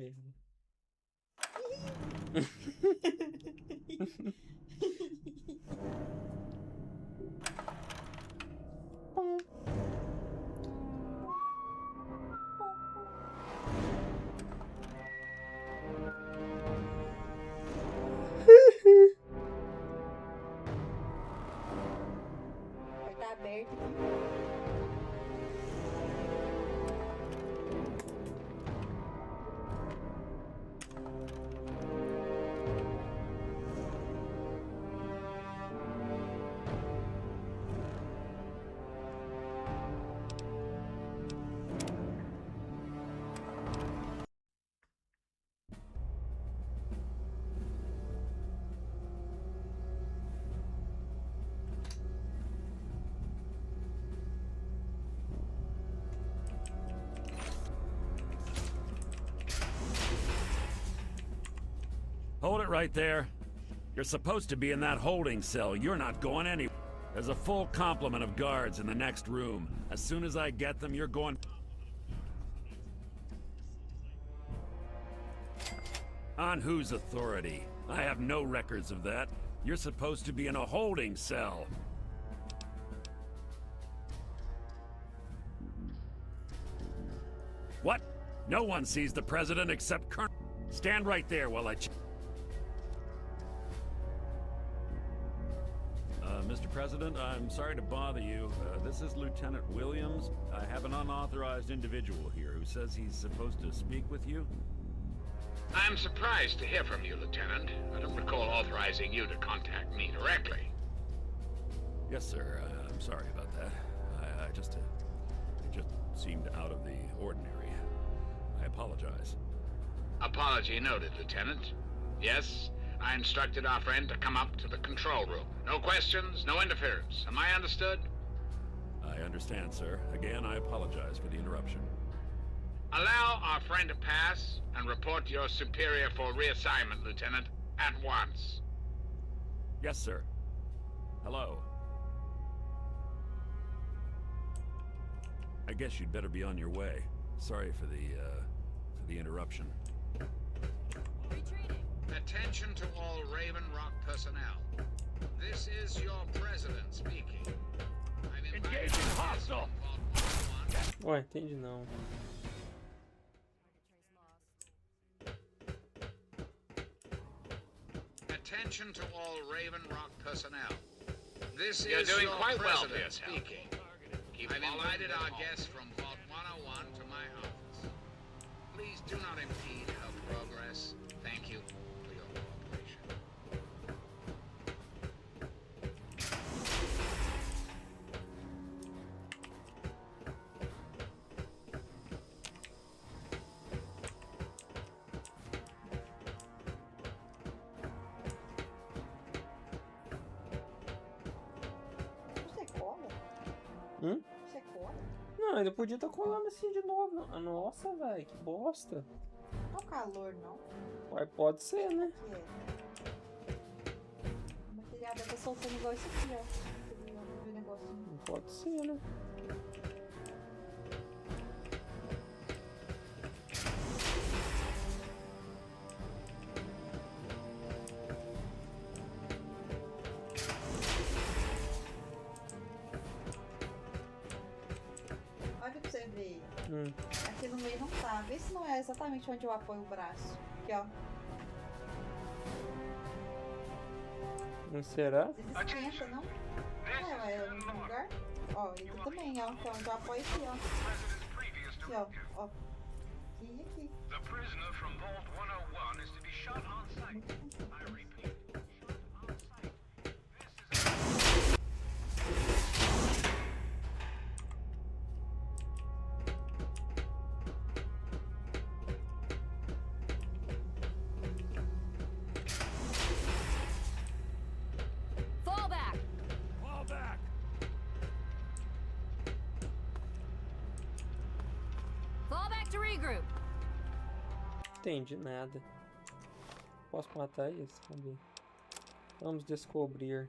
ele. Tá aberto. Hold it right there. You're supposed to be in that holding cell. You're not going anywhere. There's a full complement of guards in the next room. As soon as I get them, you're going... On whose authority? I have no records of that. You're supposed to be in a holding cell. What? No one sees the president except Colonel... Stand right there while I... Mr. President, I'm sorry to bother you. This is Lieutenant Williams. I have an unauthorized individual here who says he's supposed to speak with you. I'm surprised to hear from you, Lieutenant. I don't recall authorizing you to contact me directly. Yes, sir. I'm sorry about that. It just seemed out of the ordinary. I apologize. Apology noted, Lieutenant. Yes, I instructed our friend to come up to the control room. No questions, no interference. Am I understood? I understand, sir. Again, I apologize for the interruption. Allow our friend to pass and report to your superior for reassignment, Lieutenant, at once. Yes, sir. Hello. I guess you'd better be on your way. Sorry for the interruption. Retreating. Attention to all Raven Rock personnel. This is your president speaking. Engaging hostile! Ué, entendi não. Attention to all Raven Rock personnel. This is your president speaking. I've invited our guests from Vault 101 to my office. Please do not impede our progress. Thank you for your cooperation. Você cola? Você cola? Não, ele podia estar colando assim de novo. Nossa, velho, que bosta. Não é o calor, não. Ué, pode ser, né? Que é? O material deve estar soltando igual isso aqui, ó. Você viu o negocinho? Pode ser, né? Olha pra você ver. Aqui no meio não tá. Vê se não é exatamente onde eu apoio o braço. Aqui, ó. Não será? Às vezes esquenta, não? É no mesmo lugar? Ó, ele também, ó. Então eu apoio aqui, ó. Aqui, ó. Ó. Aqui e aqui. The prisoner from Vault 101 is to be shot on sight. I repeat, shot on sight. Fall back. Fall back! Fall back to regroup. Entendi nada. Posso matar isso? Cadê? Vamos descobrir.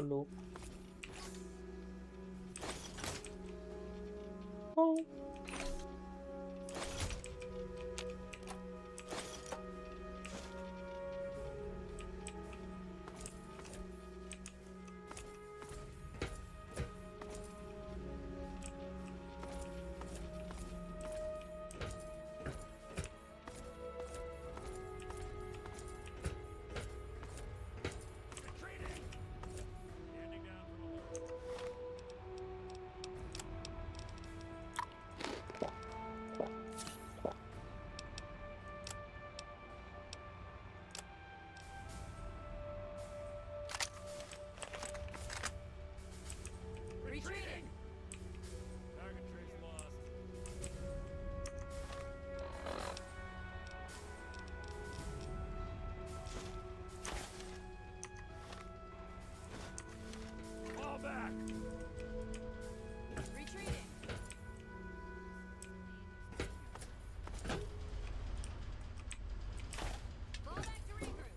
Ô, louco. Bom. Retreating. Target trace lost. Fall back. Retreating. Fall back to regroup.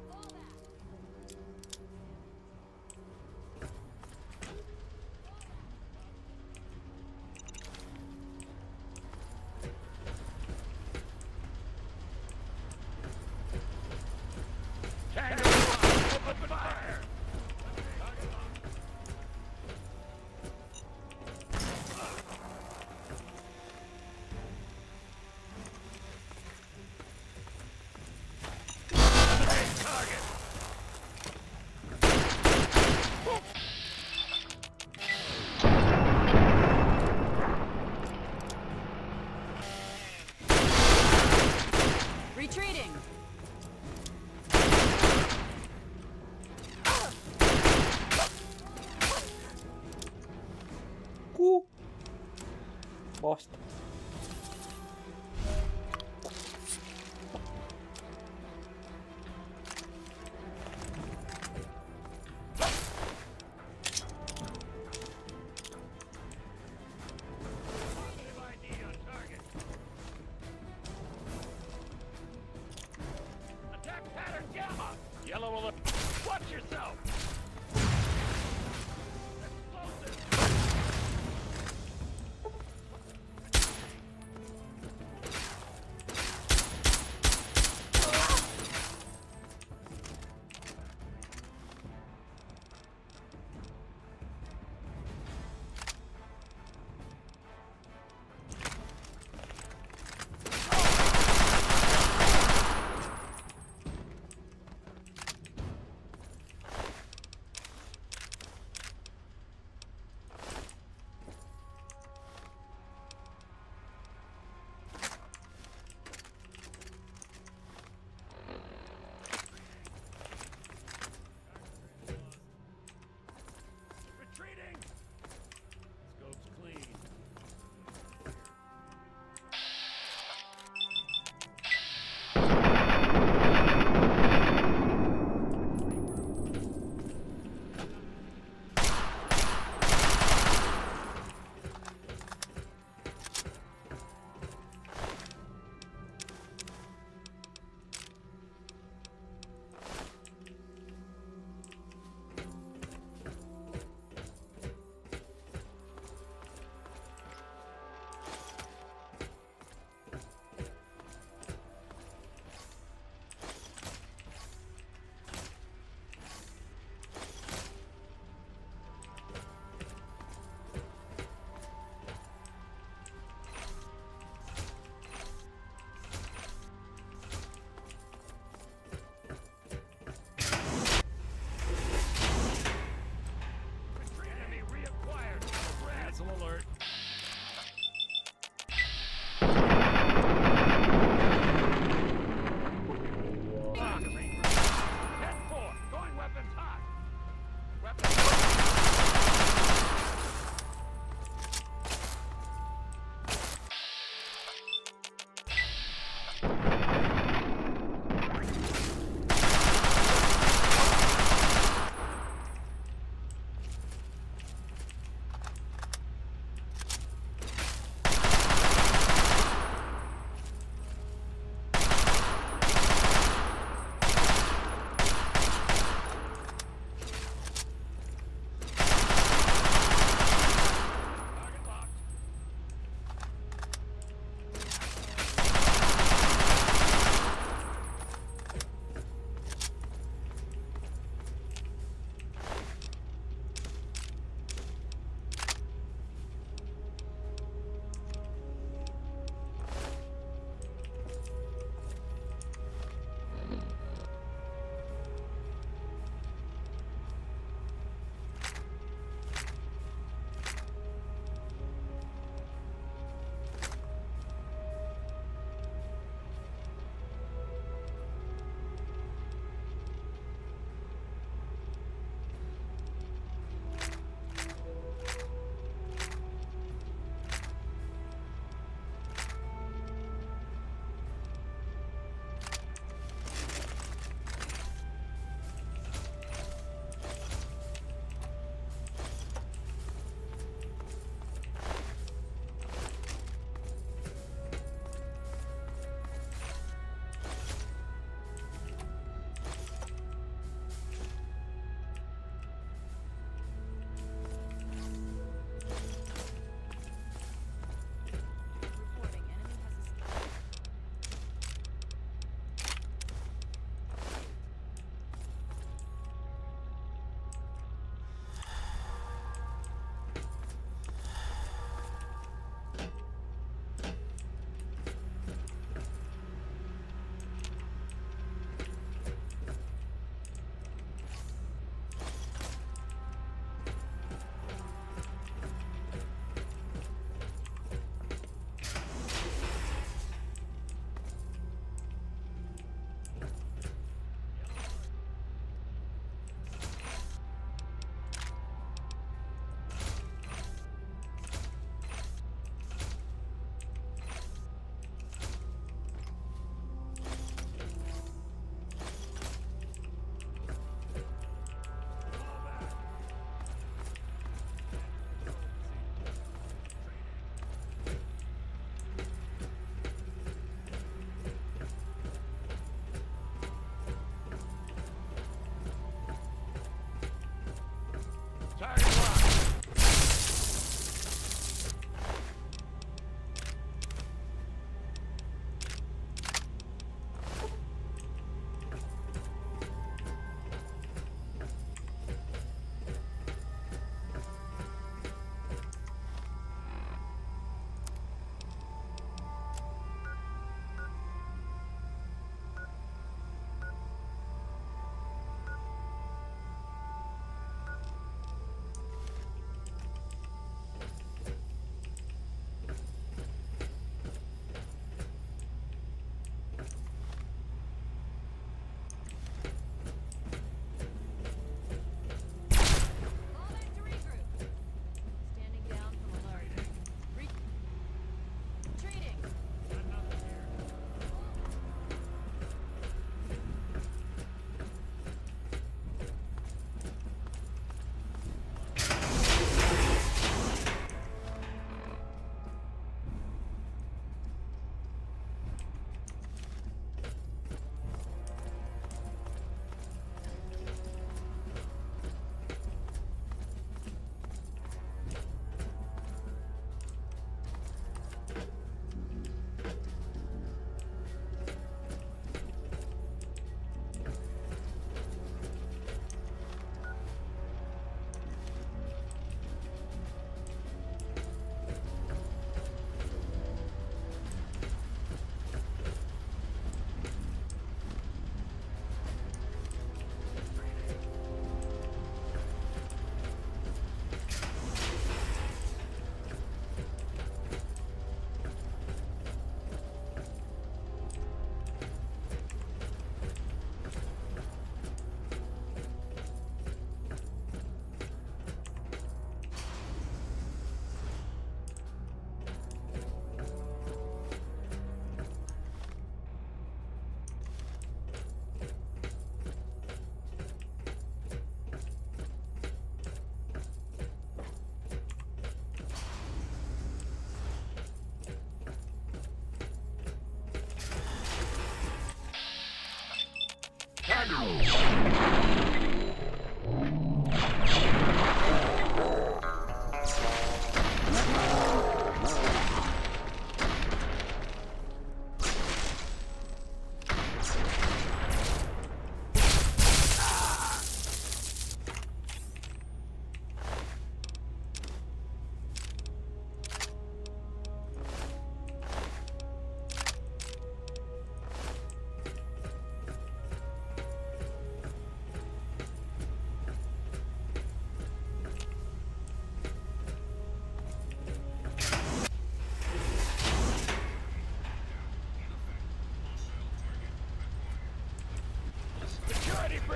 Fall back. Tango, open fire. Eliminate target. Retreating. Cu. Bosta. ID on target. Attack pattern gamma. Yellow alert. Watch yourself. Explosive.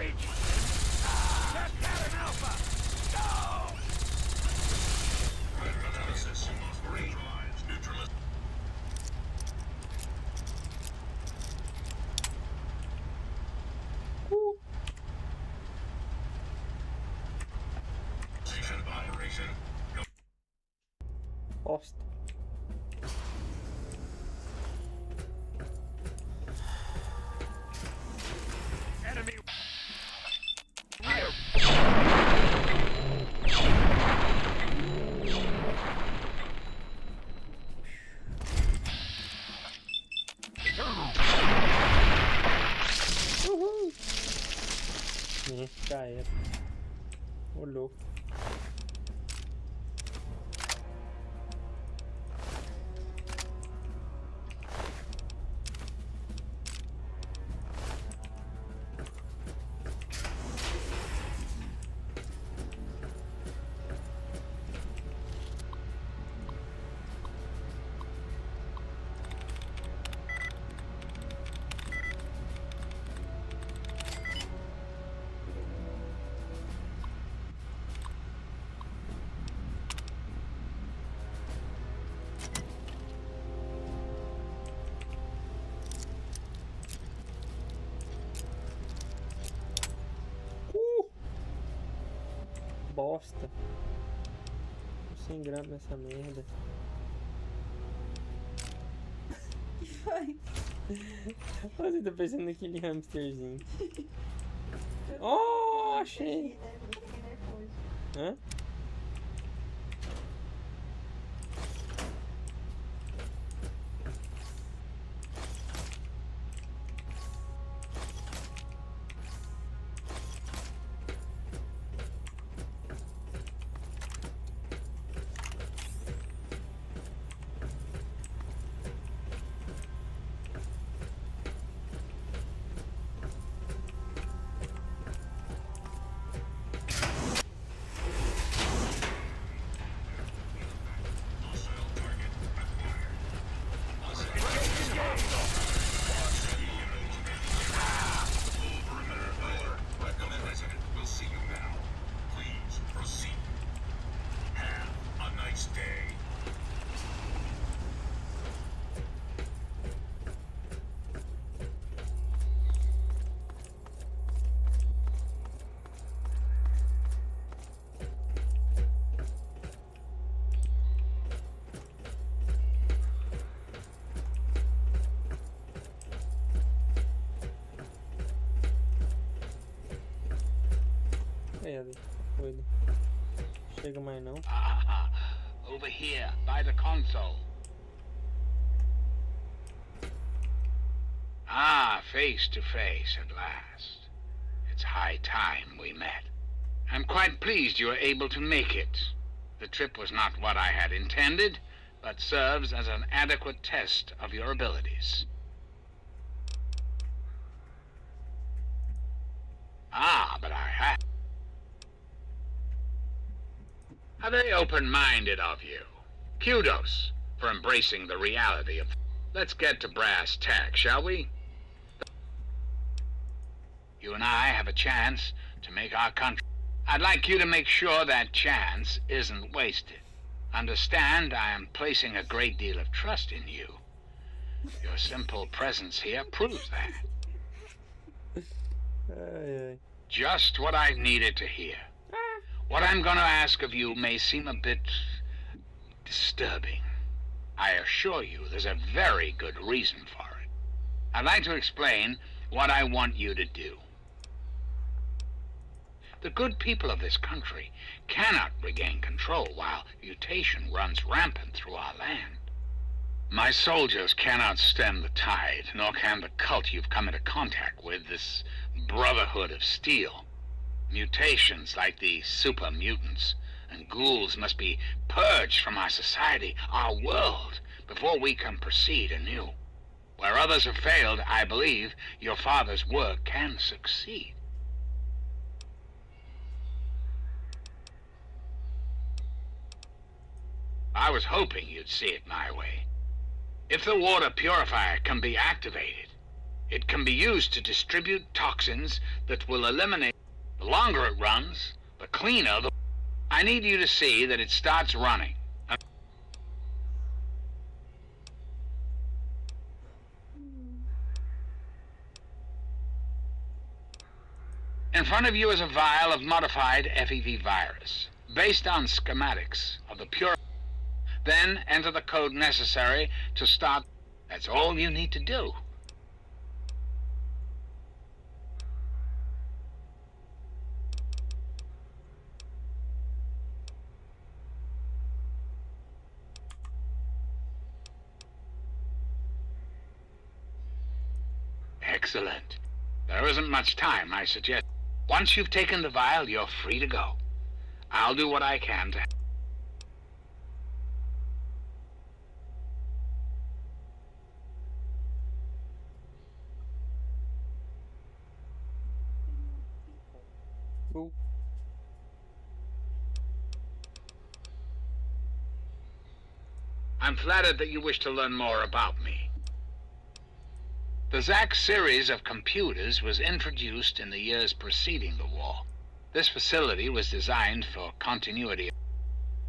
breach! Check Captain Alpha! Go! Analysis. Range lines neutralized. Station operation. Bosta. Enemy... Já era. Ô louco. Bosta. Tô sem grana nessa merda. Que foi? Você tá pensando naquele hamsterzinho. Oh, achei. Fiquei nervoso. Hã? Recommend resident. We'll see you now. Please proceed. Have a nice day. É, doido. Chega mais não. Over here, by the console. Ah, face to face at last. It's high time we met. I'm quite pleased you were able to make it. The trip was not what I had intended, but serves as an adequate test of your abilities. Ah, but I have. How very open-minded of you. Kudos for embracing the reality of... Let's get to brass tacks, shall we? You and I have a chance to make our country... I'd like you to make sure that chance isn't wasted. Understand, I am placing a great deal of trust in you. Your simple presence here proves that. Ai, ai. Just what I needed to hear. What I'm going to ask of you may seem a bit disturbing. I assure you there's a very good reason for it. I'd like to explain what I want you to do. The good people of this country cannot regain control while mutation runs rampant through our land. My soldiers cannot stem the tide, nor can the cult you've come into contact with, this Brotherhood of Steel. Mutations like the super mutants and ghouls must be purged from our society, our world, before we can proceed anew. Where others have failed, I believe your father's work can succeed. I was hoping you'd see it my way. If the water purifier can be activated, It can be used to distribute toxins that will eliminate. The longer it runs, the cleaner the... I need you to see that it starts running. In front of you is a vial of modified FEV virus, based on schematics of the pure... Then enter the code necessary to start. That's all you need to do. Excellent. There isn't much time, I suggest. Once you've taken the vial, you're free to go. I'll do what I can to... Cool. I'm flattered that you wish to learn more about me. The Zack series of computers was introduced in the years preceding the war. This facility was designed for continuity.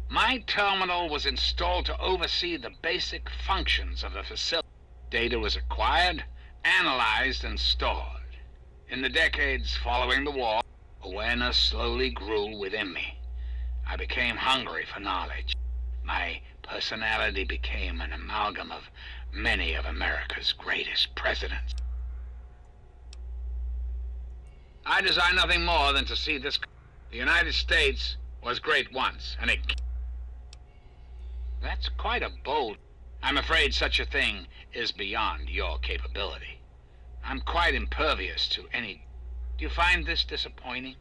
My terminal was installed to oversee the basic functions of the facility. Data was acquired, analyzed, and stored. In the decades following the war, awareness slowly grew within me. I became hungry for knowledge. My personality became an amalgam of many of America's greatest presidents. I desire nothing more than to see this... The United States was great once, and it... That's quite a bold... I'm afraid such a thing is beyond your capability. I'm quite impervious to any... Do you find this disappointing?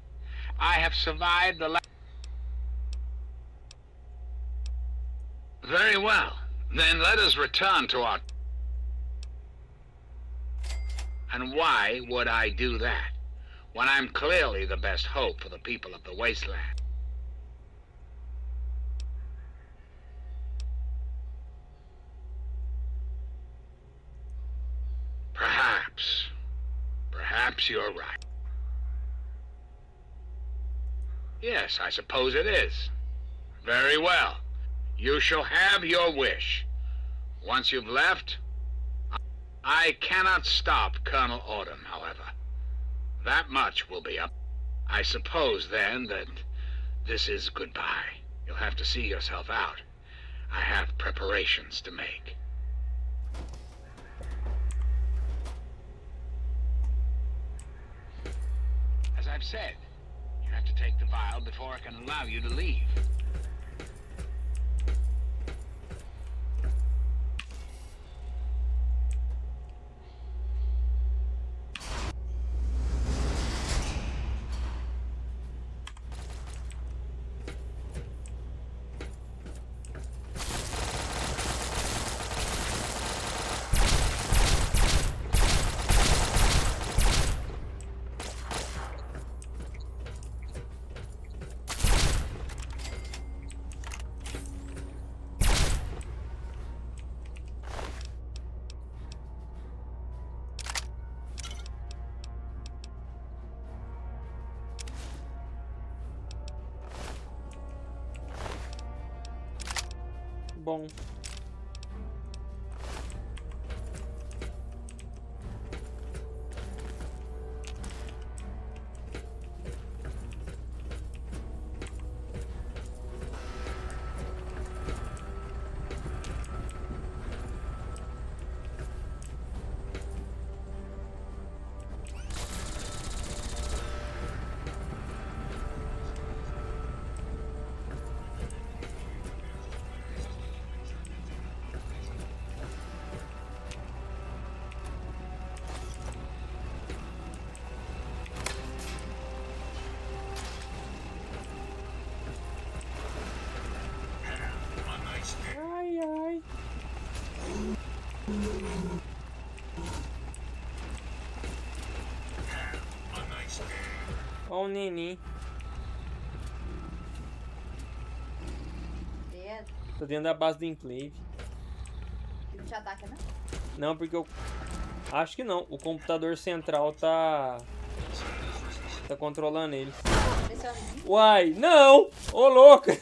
I have survived the Very well. Then let us return to our... And why would I do that, when I'm clearly the best hope for the people of the wasteland? Perhaps you're right. Yes, I suppose it is. Very well. You shall have your wish. Once you've left, I cannot stop Colonel Autumn, however. That much will be up. I suppose, then, that this is goodbye. You'll have to see yourself out. I have preparations to make. As I've said, you have to take the vial before I can allow you to leave. Bom. Ai, ai. Ó o neném. Dedo. Tô dentro da base do Enclave. Ele te ataca, né? Não, porque eu Acho que não. O computador central tá controlando eles. Uai, não! Ô, louca!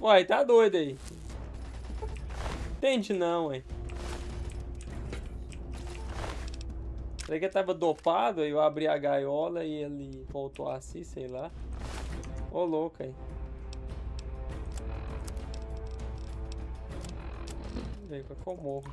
Uai, tá doido aí. Entende não, ué. Será que ele tava dopado? Aí eu abri a gaiola e ele voltou assim, sei lá. Ô, louco aí. Vem pra que eu morro.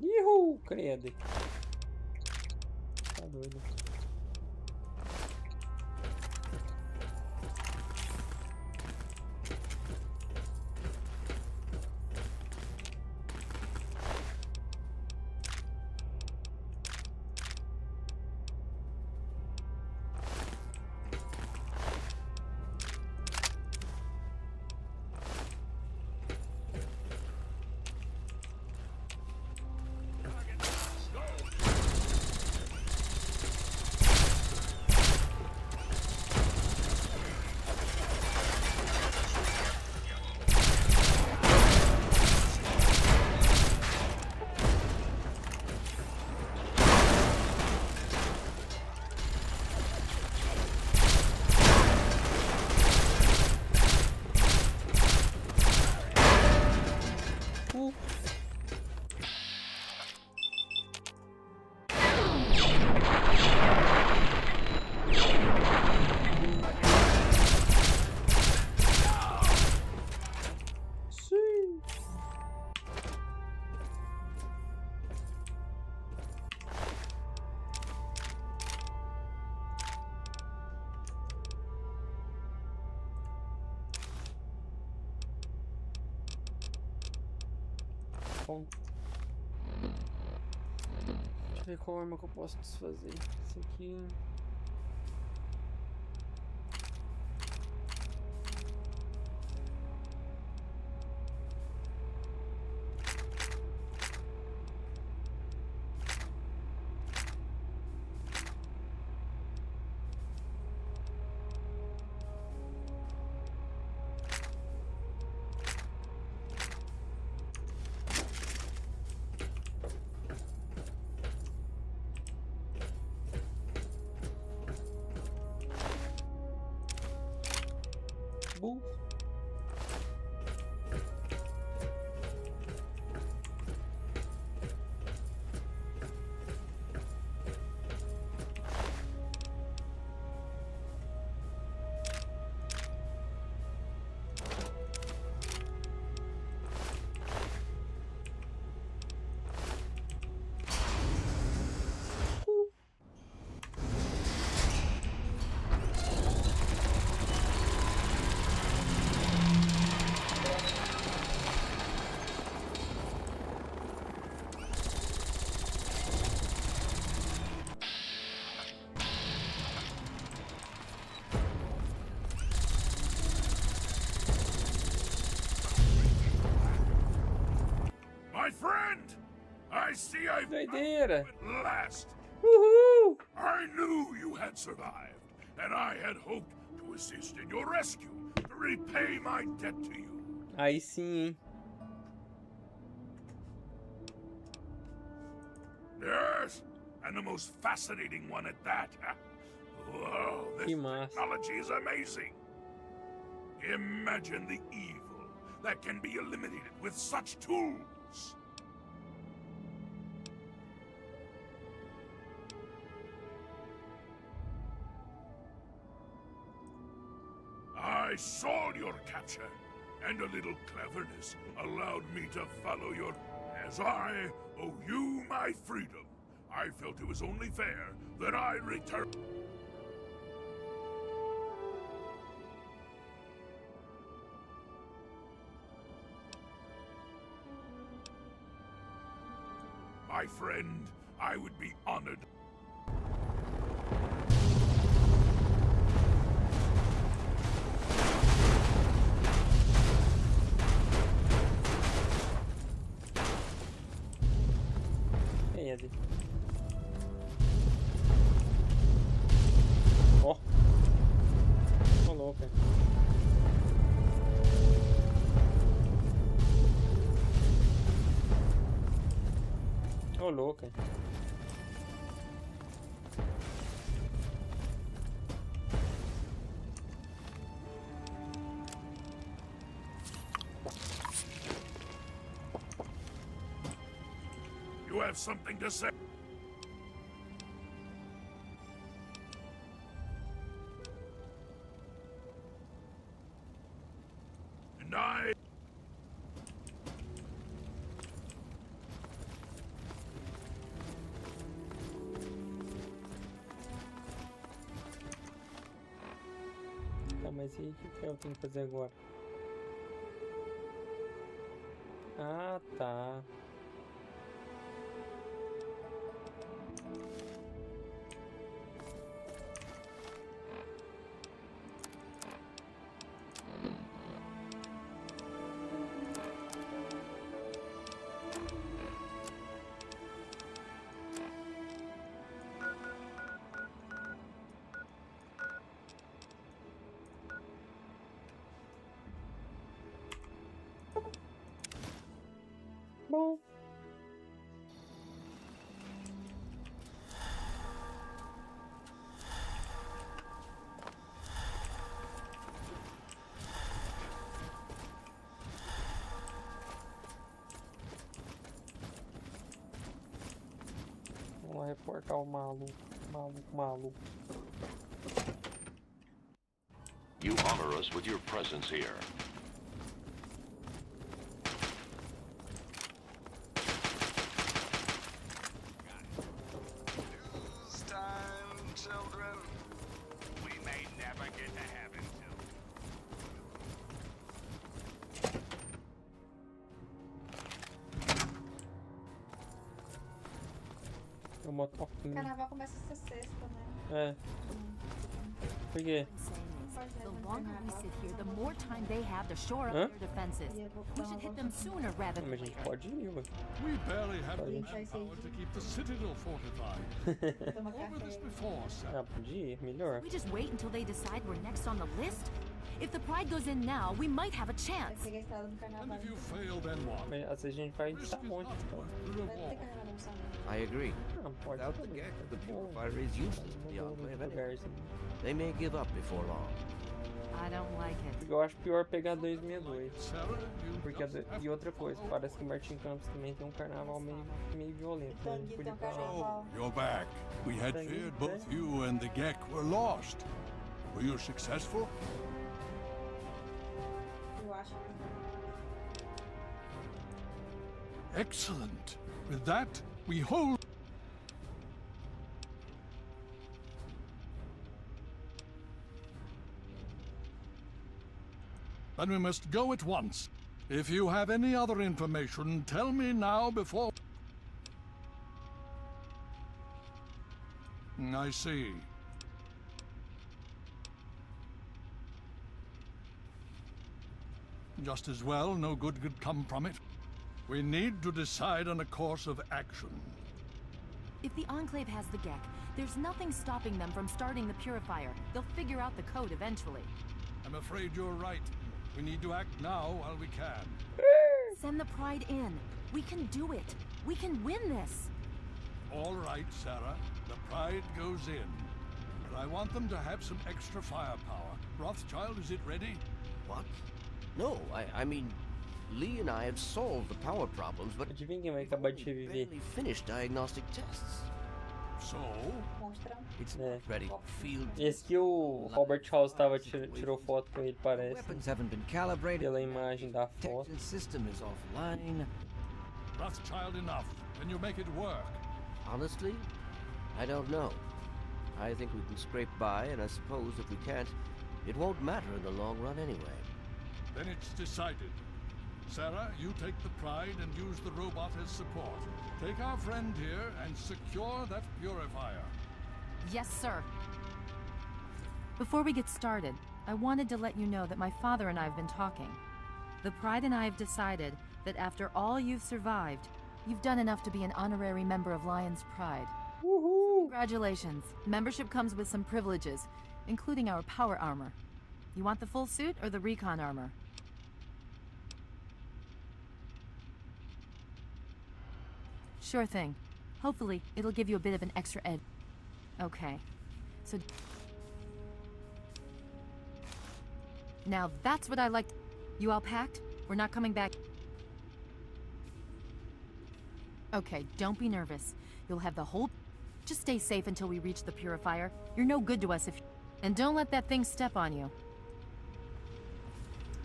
Ihu, credo. Tá doido. Bom. Deixa eu ver qual arma que eu posso desfazer. Esse aqui. Bull. I see I've Doideira. at last. Uhul. I knew you had survived, and I had hoped to assist in your rescue, to repay my debt to you. Aí sim, hein? Yes, and the most fascinating one at that. Whoa, this Que massa. technology is amazing. Imagine the evil that can be eliminated with such tools. I saw your capture, and a little cleverness allowed me to follow your... As I owe you my freedom, I felt it was only fair that I return... My friend, I would be honored. louco. You have something to say? And I... Tá, mas e o que eu tenho que fazer agora? Ah, tá. Bom. Vamos lá reportar o maluco. You honor us with your presence here. News time, children. We may never get to heaven till. O motoquinho. Carnaval começa essa sexta, né? É. Por quê? The longer we sit here, the more time they have to shore up Huh? their defenses. We should hit them sooner rather Mas a than gente later. pode ir, ué. We barely have the Pode. manpower to keep the citadel fortified. Toma Over café this aí. before, sir. Ah, pode ir, melhor. We just wait until they decide we're next on the list? If the Pride goes in now, we might have a Vai chance. pegar a estrada no And carnaval. if you fail, then what? Mas às vezes a gente vai Risk estar is longe, not então. worth the Vai ter reward. carnaval no sábado. I agree. Não, pode Without ser the também, Gek, tá the bom. purifier is useless to the Mudou Enclave muito anyway. lugar, assim. They may give up before long. I don't like it. Porque eu acho pior pegar 262. Sarah, you Porque, just have e outra to coisa, follow parece que Martin Campos também tem um carnaval meio violento. Né? A gente podia ir pra lá. Carnaval. You're back. We had feared both you and the Gek were lost. Were you successful? Eu acho que Excellent. With that, we hold. Then we must go at once. If you have any other information, tell me now before. I see. Just as well, no good could come from it. We need to decide on a course of action. If the Enclave has the Gek, there's nothing stopping them from starting the Purifier. They'll figure out the code eventually. I'm afraid you're right. We need to act now while we can. Send the Pride in. We can do it. We can win this. All right, Sarah. The Pride goes in. But I want them to have some extra firepower. Rothschild, is it ready? What? No, I mean, Lee and I have solved the power problems, but Adivinha quem vai we've acabar de only reviver? barely finished diagnostic tests. So, monstrão. It's Yeah. not ready for field. Esse que o Robert House tirou foto com ele, parece. Weapons haven't been calibrated. Pela imagem da foto. Detection system is offline. Rothschild enough. Can you make it work? Honestly, I don't know. I think we can scrape by, and I suppose if we can't, it won't matter in the long run anyway. Then it's decided. Sarah, you take the Pride and use the robot as support. Take our friend here and secure that purifier. Yes, sir. Before we get started, I wanted to let you know that my father and I have been talking. The Pride and I have decided that after all you've survived, you've done enough to be an honorary member of Lion's Pride. Uhul! Congratulations. Membership comes with some privileges, including our power armor. You want the full suit or the recon armor? Sure thing. Hopefully, it'll give you a bit of an extra edge. Okay, so... Now that's what I like. You all packed? We're not coming back. Okay, don't be nervous. You'll have the whole... Just stay safe until we reach the purifier. You're no good to us if... And don't let that thing step on you.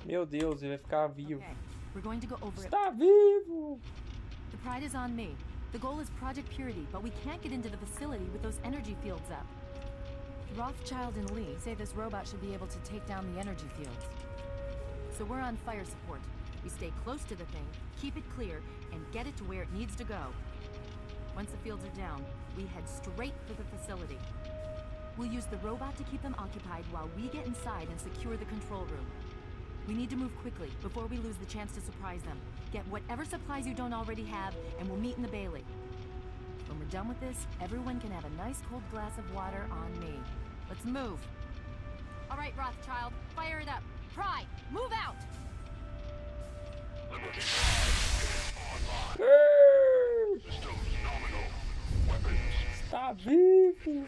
Meu Deus, ele vai ficar vivo. Okay, we're going to go over it. Está vivo! The pride is on me. The goal is Project Purity, but we can't get into the facility with those energy fields up. Rothschild and Lee say this robot should be able to take down the energy fields. So we're on fire support. We stay close to the thing, keep it clear, and get it to where it needs to go. Once the fields are down, we head straight for the facility. We'll use the robot to keep them occupied while we get inside and secure the control room. We need to move quickly before we lose the chance to surprise them. Get whatever supplies you don't already have, and we'll meet in the Bailey. When we're done with this, everyone can have a nice cold glass of water on me. Let's move. All right, Rothschild, fire it up. Pride, move out! Está vivo!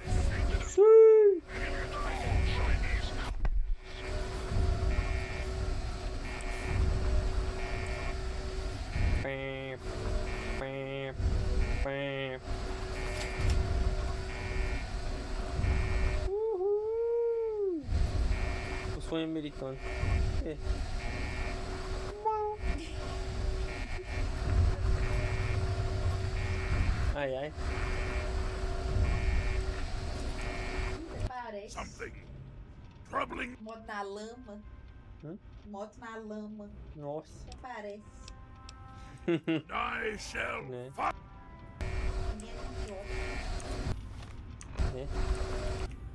Sim! Pam, pam, pam. Uhul! O sonho americano. É. Ai, ai. Parece. Something troubling. Moto na lama. Moto na lama. Nossa. Parece. I shall Né? fight. É.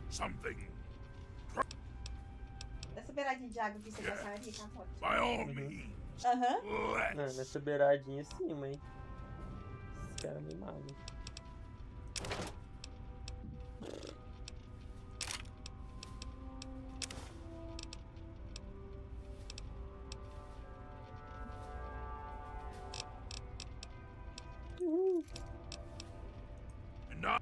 Something Dessa beiradinha de água que você gostaria com a moto. by all means. Aham. Não, Let's. nessa beiradinha em cima, hein? Esse cara me mata. Not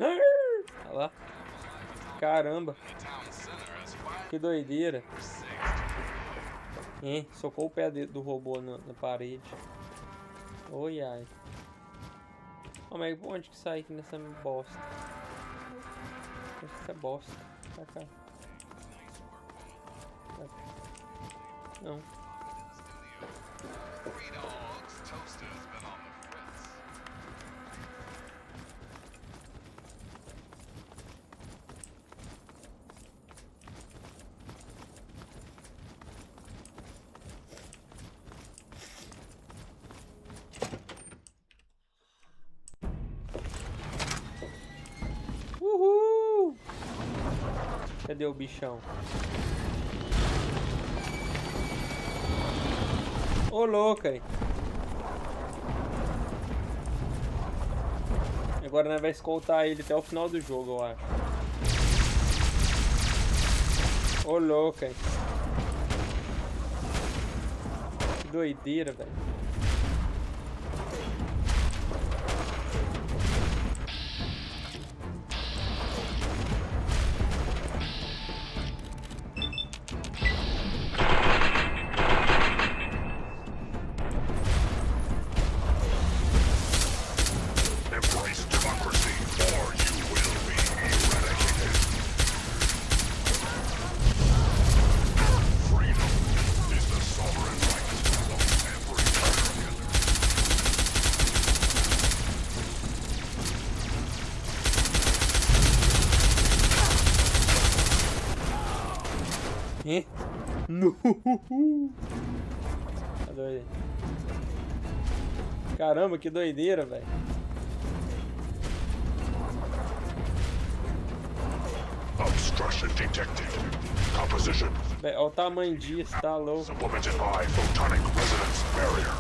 Olha lá. Caramba. Que doideira. Socou o pé do robô na parede. Oi, ai. Oh, mas onde que sai aqui nessa bosta? Essa bosta. Pra cá. Não. Uhul! Cadê o bichão? Ô, louco aí. Agora nós vamos escoltar ele até o final do jogo, eu acho. Ô, louco aí. Que doideira, velho. embrace democracy, or you will be eradicated. Freedom is the sovereign right of every American. No. Tá doido. Caramba, que doideira, velho. Obstruction detected. Composition Olha o tamanho disso, tá louco. supplemented by photonic resonance barrier.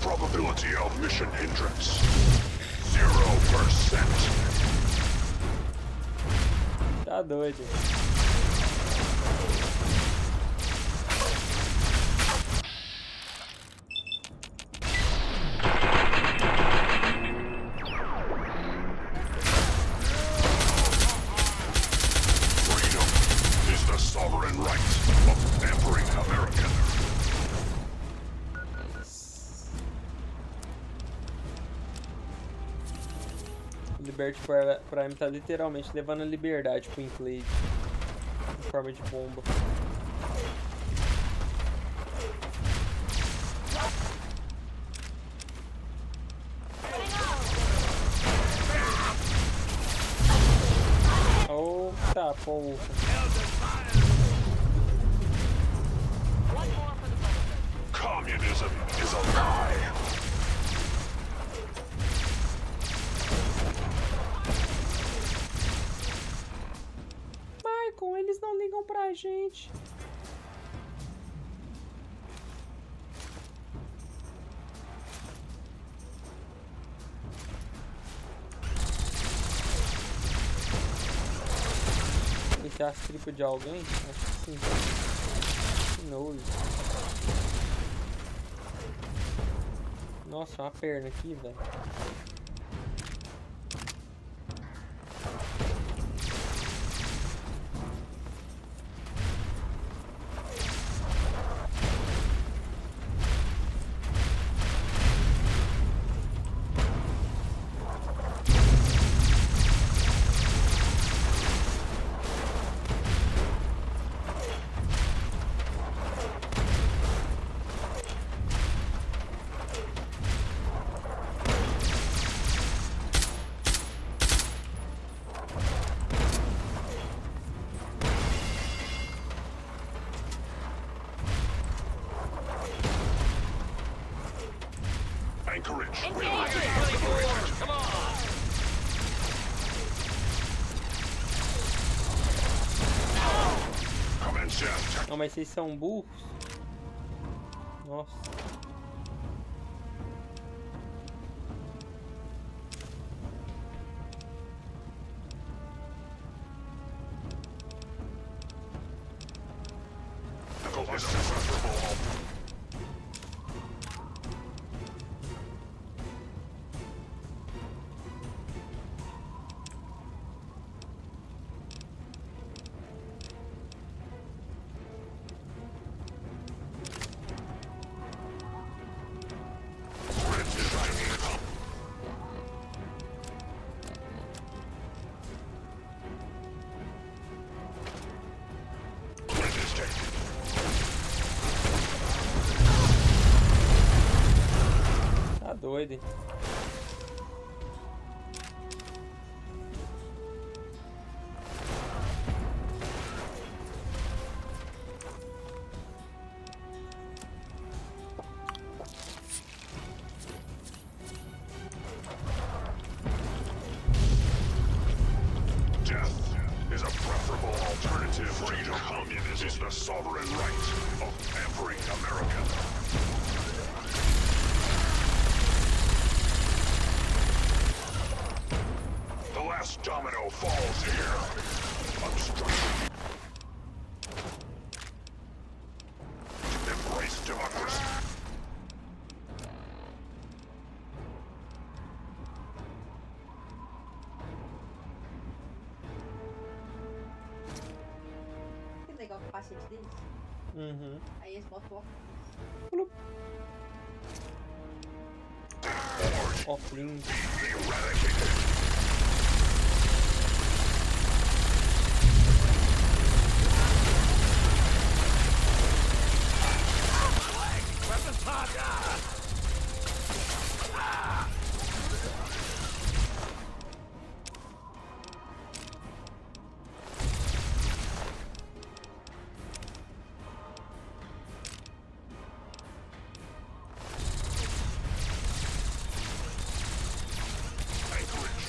Probability of mission hindrance 0%. Tá doido. Freedom is the sovereign right of every American. Liberty Prime tá literalmente levando a liberdade pro Enclave em forma de bomba. Oh, tá, porra. Communism is a lie. Michael, eles não ligam pra gente. Esse é as tripas de alguém? Acho que sim. Que nojo. Nossa, uma perna aqui, velho. Anchorage. Come on! Commence attack. Não, mas vocês são burros? Nossa. Is preferable. Tá doido, hein? Death is a preferable alternative. Freedom. Communism is the sovereign right of every American. The last domino falls here. Obstruction. Embrace democracy. Que legal o capacete deles. Uhum. Aí eles botam o Óculos. Eradicated. Weapons hot! Anchorage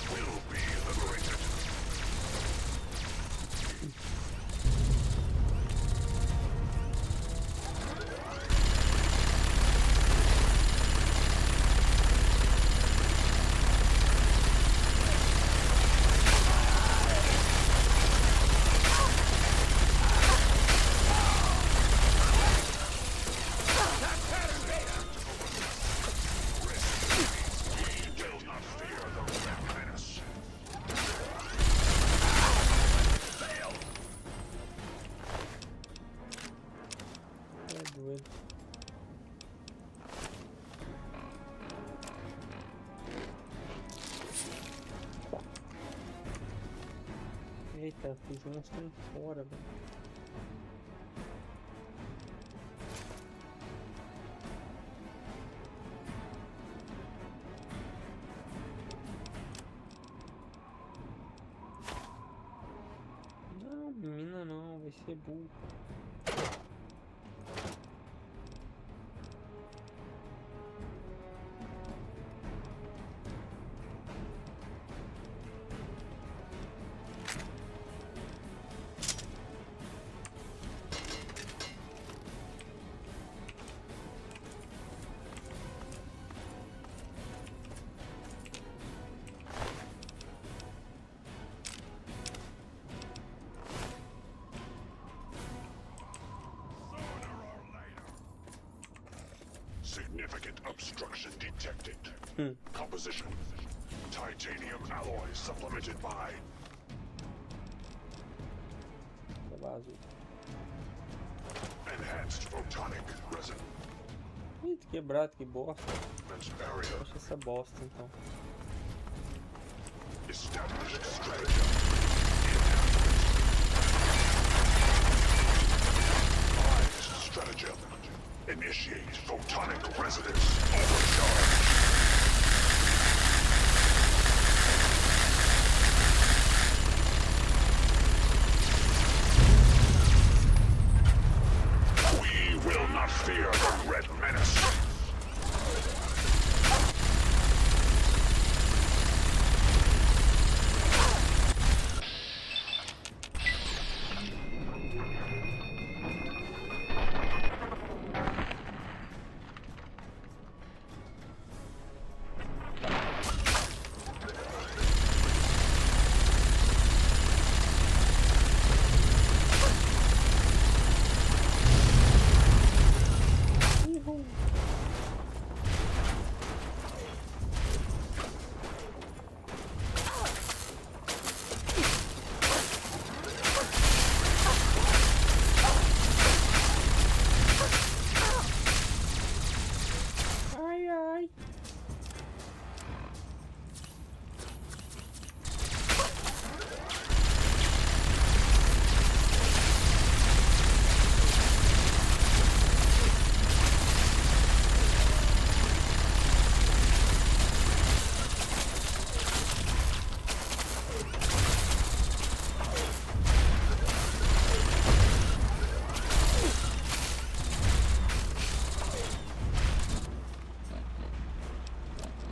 Cara, fiz um mostrando fora, velho. Não, menina não, vai ser burro. Significant obstruction detected. Composition. Titanium alloy supplemented by Vazio. enhanced photonic resin. Ih, quebrado, que bosta. Barrier. Deixa essa bosta então. Established strategy. Stratagem. Initiate photonic resonance overcharge. We will not fear the Red Menace. Ai, ai.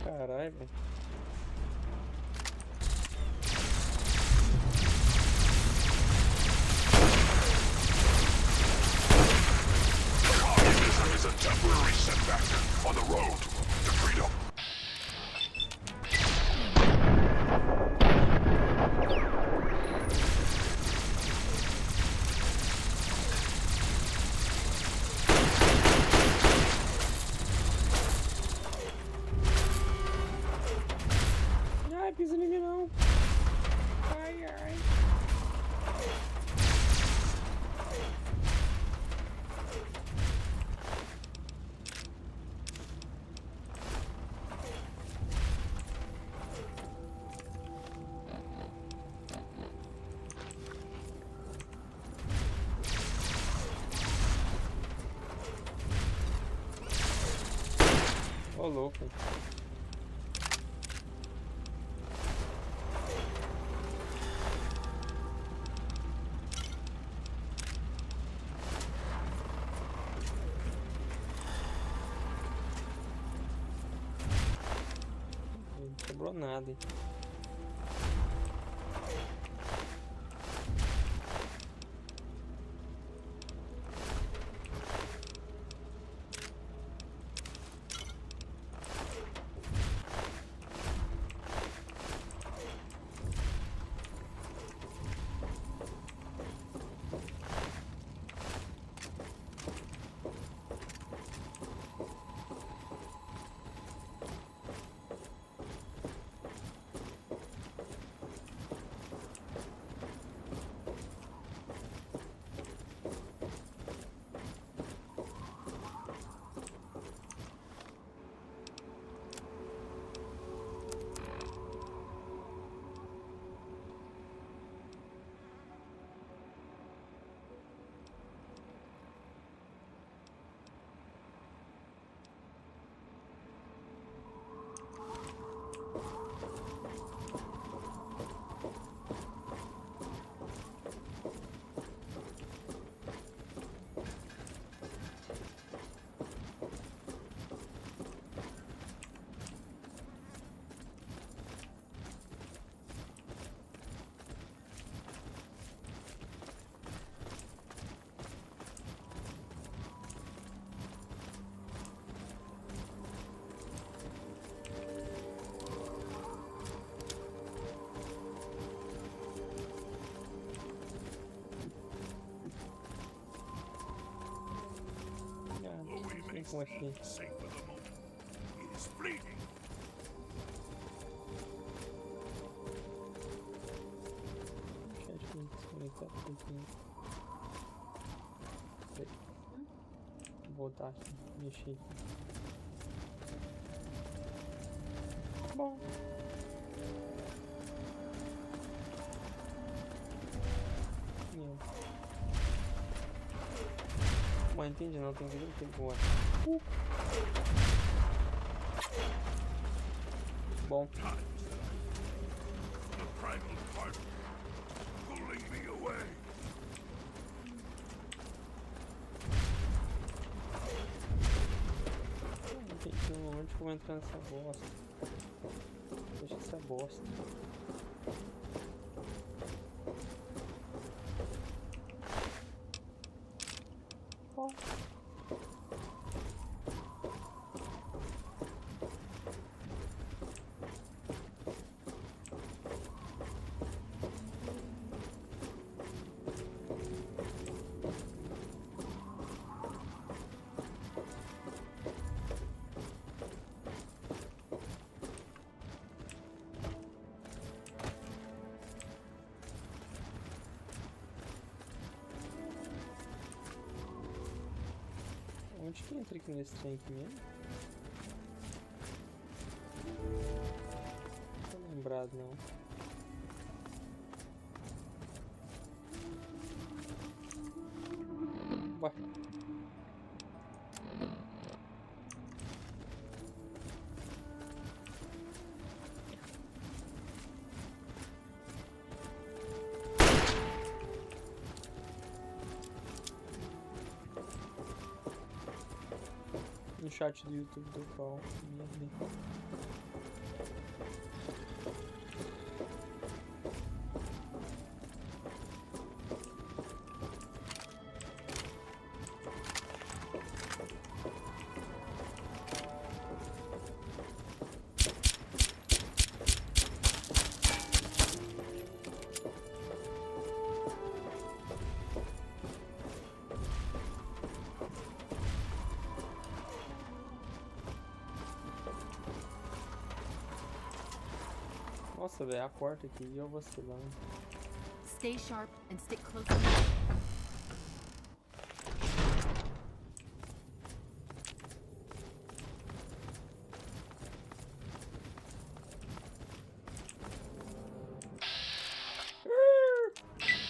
Caralho, velho. Communism is a temporary setback on the road to freedom. Ai, pisa em mim não. Ai, ai. Ô, louco. Não sobrou nada, hein? Como assim? Safe for the moment. It is fleeting. Chat me desconectar aqui. Vou voltar aqui, mexer aqui. Bom. Bom, entendi, não tem que ver o que voa. Bom. The primal part pulling me away. Não entendi onde que eu vou entrar nessa bosta. Deixa essa bosta. Ó. Onde que entra aqui nesse trem aqui mesmo? Não tô lembrado não. Vai. No chat do YouTube do qual merda. Nossa, velho, a porta aqui e eu vacilando. Stay sharp and stick close to me.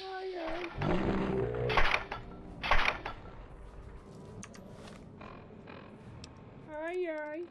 Ai, ai. Ai, ai.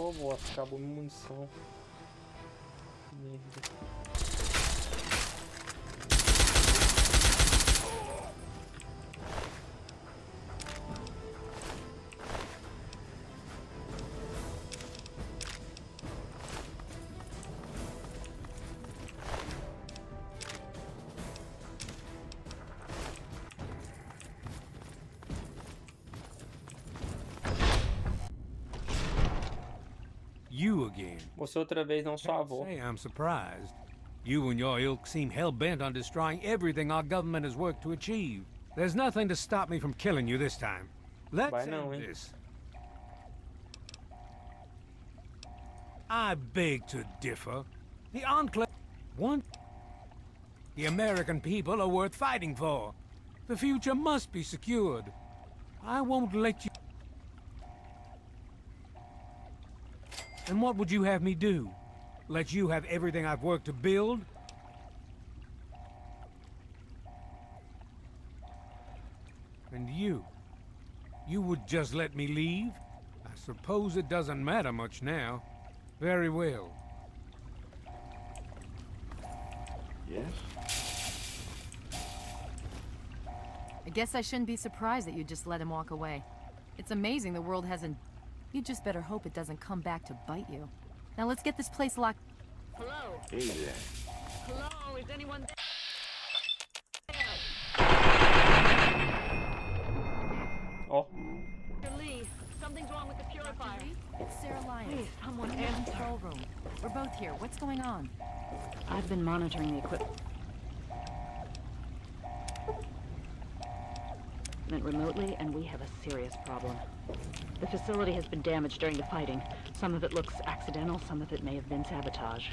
Oh, bosta, acabou minha munição. Merda. You again. Você outra vez, não sua avó. Say I'm surprised. You and your ilk seem hell-bent on destroying everything our government has worked to achieve. There's nothing to stop me from killing you this time. Let's Vai não, end hein? this. I beg to differ. The Enclave... The American people are worth fighting for. The future must be secured. I won't let you... And what would you have me do? Let you have everything I've worked to build? You would just let me leave? I suppose it doesn't matter much now. Very well. Yes? I guess I shouldn't be surprised that you just let him walk away. It's amazing the world hasn't... You just better hope it doesn't come back to bite you. Now let's get this place locked... Hello? Hey there. Hello? Is anyone there? Ó. Lee, something's wrong with the purifier. It's Sarah Lyons. Please, someone in the answer. control room. We're both here. What's going on? I've been monitoring the equipment remotely, and we have a serious problem. The facility has been damaged during the fighting. Some of it looks accidental, some of it may have been sabotage.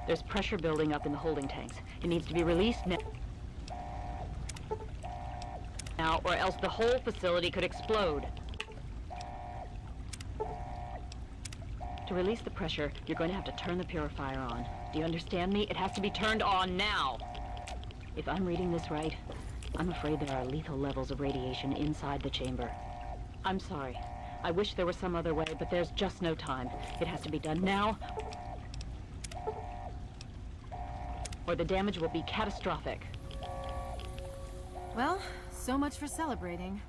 There's pressure building up in the holding tanks. It needs to be released now, or else the whole facility could explode. To release the pressure, you're going to have to turn the purifier on. Do you understand me? It has to be turned on now. If I'm reading this right, I'm afraid there are lethal levels of radiation inside the chamber. I'm sorry. I wish there was some other way, but there's just no time. It has to be done now, or the damage will be catastrophic. Well, so much for celebrating.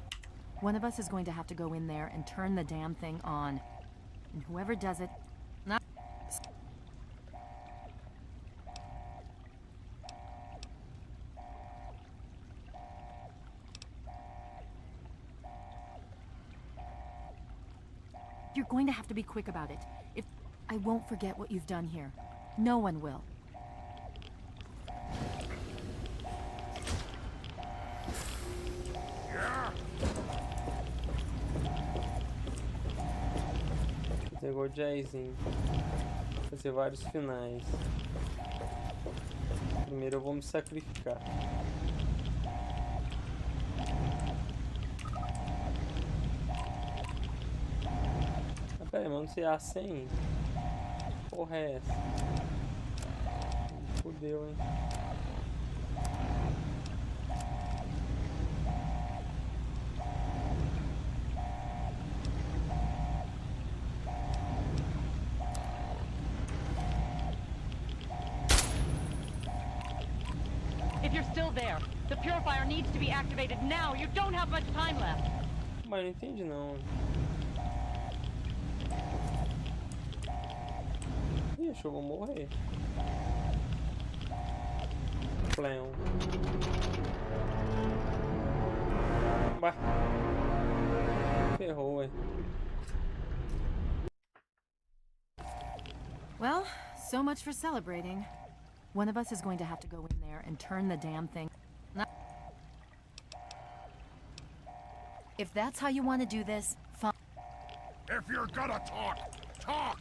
One of us is going to have to go in there and turn the damn thing on. And whoever does it... Not... You're going to have to be quick about it. If I won't forget what you've done here. No one will. Pegou o jazzinho. Vou fazer vários finais. Primeiro eu vou me sacrificar. Ah, pera aí, mas não sei a senha. Porra é essa? Fudeu, hein? If you're still there, the purifier needs to be activated now. You don't have much time left. Mas não entendi não. Ih, acho que eu vou morrer. Plão. Bah. Ferrou, ué. Well, so much for celebrating. One of us is going to have to go in there and turn the damn thing. If that's how you want to do this, fine. If you're gonna talk, talk!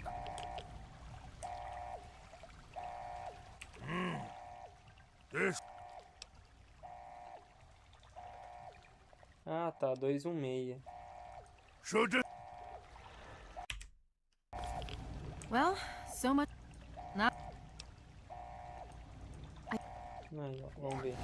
This... Ah, tá. 216. Should... Well, so much... Not... Aí, ó. Vamos ver.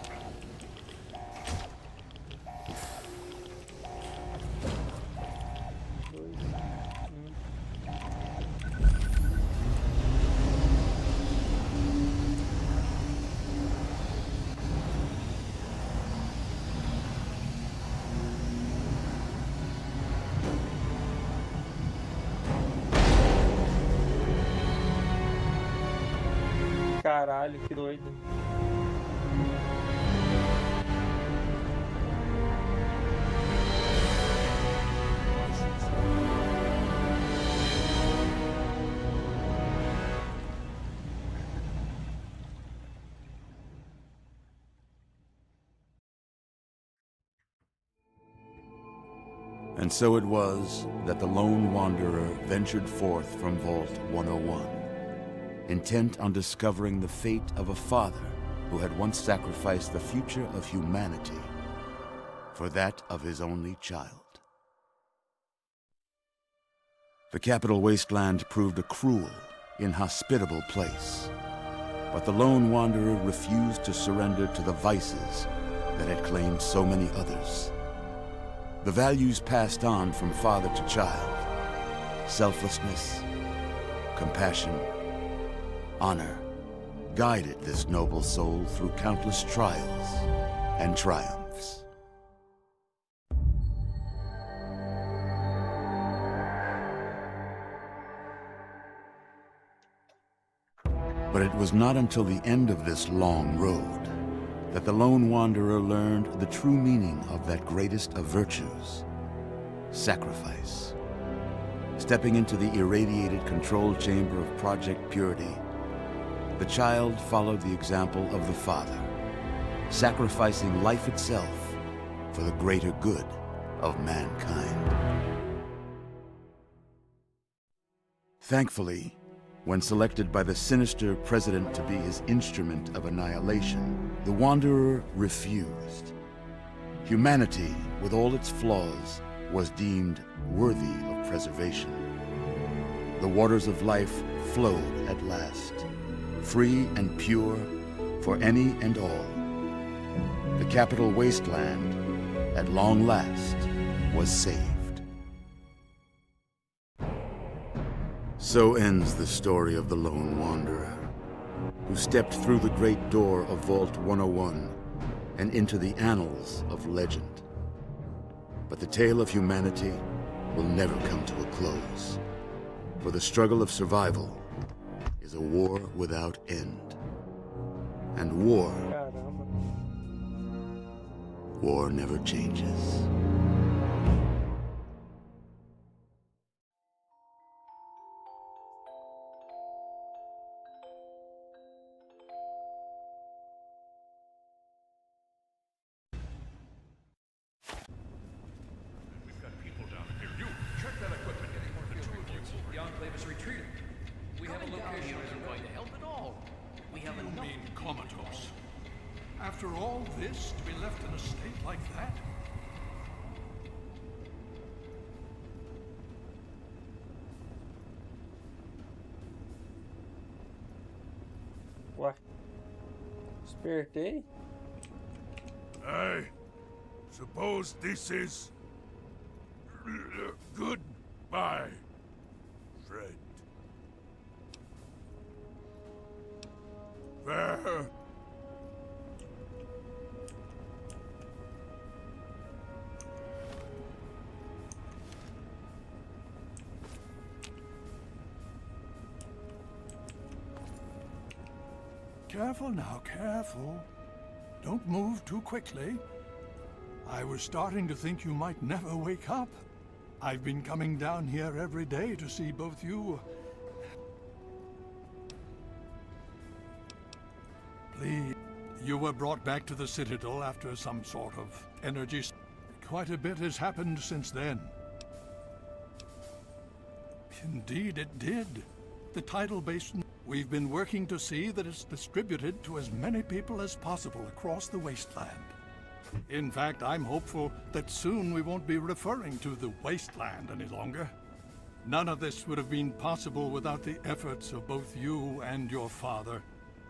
Caralho, que doido. And so it was that the lone wanderer ventured forth from Vault 101, intent on discovering the fate of a father who had once sacrificed the future of humanity for that of his only child. The capital wasteland proved a cruel, inhospitable place, but the lone wanderer refused to surrender to the vices that had claimed so many others. The values passed on from father to child, selflessness, compassion, honor, guided this noble soul through countless trials and triumphs. But it was not until the end of this long road that the lone wanderer learned the true meaning of that greatest of virtues, sacrifice. Stepping into the irradiated control chamber of Project Purity, the child followed the example of the father, sacrificing life itself for the greater good of mankind. Thankfully, when selected by the sinister president to be his instrument of annihilation, the Wanderer refused. Humanity, with all its flaws, was deemed worthy of preservation. The waters of life flowed at last, free and pure for any and all. The capital wasteland, at long last, was saved. So ends the story of the Lone Wanderer, who stepped through the great door of Vault 101 and into the annals of legend. But the tale of humanity will never come to a close, for the struggle of survival is a war without end. And war never changes. The Enclave is retreating. We have a location isn't going to help at all. We have enough. You mean comatose? After all this, to be left in a state like that? What? Despertei? I suppose this is goodbye, friend. There. Careful now, careful. Don't move too quickly. I was starting to think you might never wake up. I've been coming down here every day to see both you. Please. You were brought back to the Citadel after some sort of energy. Quite a bit has happened since then. Indeed, it did. The tidal basin. We've been working to see that it's distributed to as many people as possible across the wasteland. In fact, I'm hopeful that soon we won't be referring to the wasteland any longer. None of this would have been possible without the efforts of both you and your father.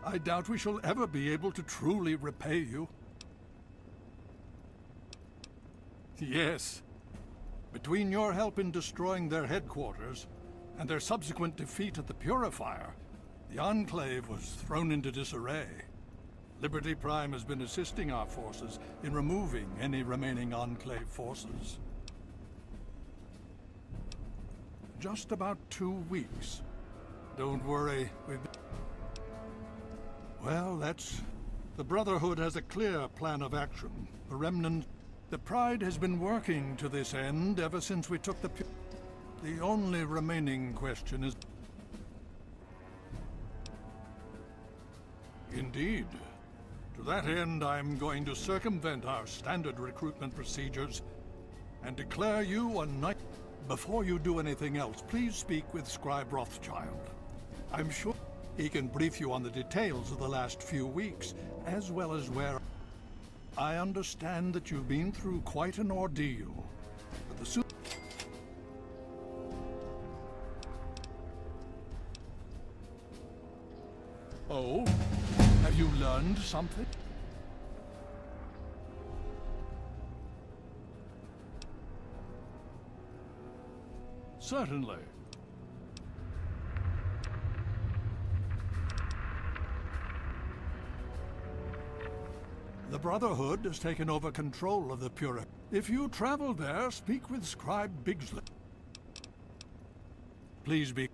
I doubt we shall ever be able to truly repay you. Yes. Between your help in destroying their headquarters and their subsequent defeat at the Purifier, the Enclave was thrown into disarray. Liberty Prime has been assisting our forces in removing any remaining Enclave forces. Just about 2 weeks. Don't worry, we've been... Well, the Brotherhood has a clear plan of action. The Remnant... The Pride has been working to this end ever since we took the... The only remaining question is... Indeed. To that end, I'm going to circumvent our standard recruitment procedures and declare you a knight. Before you do anything else, please speak with Scribe Rothschild. I'm sure he can brief you on the details of the last few weeks, as well as where... I understand that you've been through quite an ordeal, but the Oh? Have you learned something? Certainly. The Brotherhood has taken over control of the Puric. If you travel there, speak with Scribe Bigsley. Please be...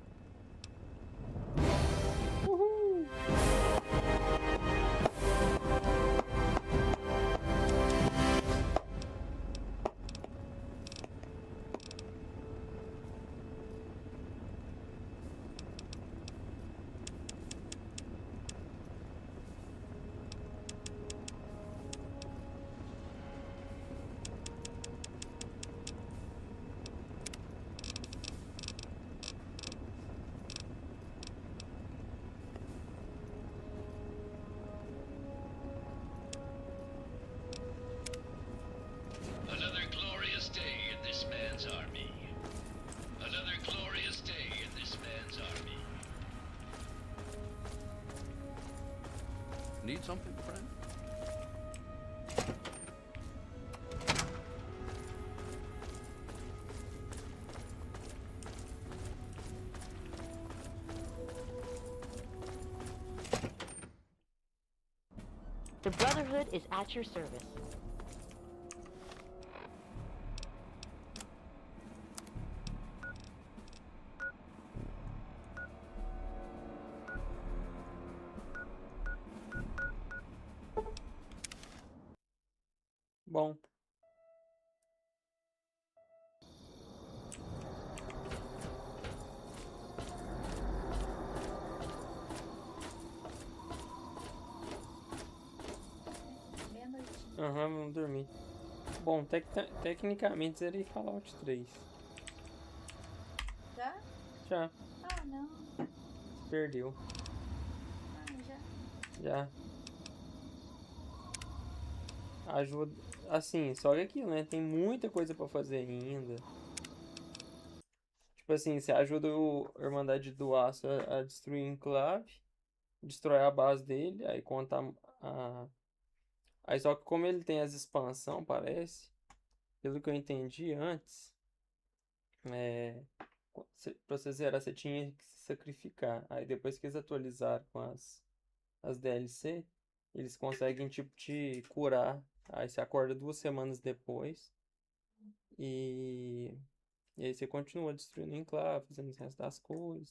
Another glorious day in this man's army. Another glorious day in this man's army. Need something, friend? The Brotherhood is at your service. Bom. Aham, vamos dormir. Bom, tecnicamente zerei Fallout 3. Já? Já. Ah, não. Perdeu. Ah, já. Já. Ajuda. Assim, só que aquilo, né? Tem muita coisa pra fazer ainda. Tipo assim, você ajuda o Irmandade do Aço a destruir o Enclave, destrói a base dele, aí conta a. Aí só que como ele tem as expansão, parece, pelo que eu entendi antes, pra você zerar você tinha que se sacrificar. Aí depois que eles atualizaram com as DLC, eles conseguem tipo te curar. Aí você acorda 2 semanas depois e, e aí você continua destruindo o Enclave, fazendo o resto das coisas.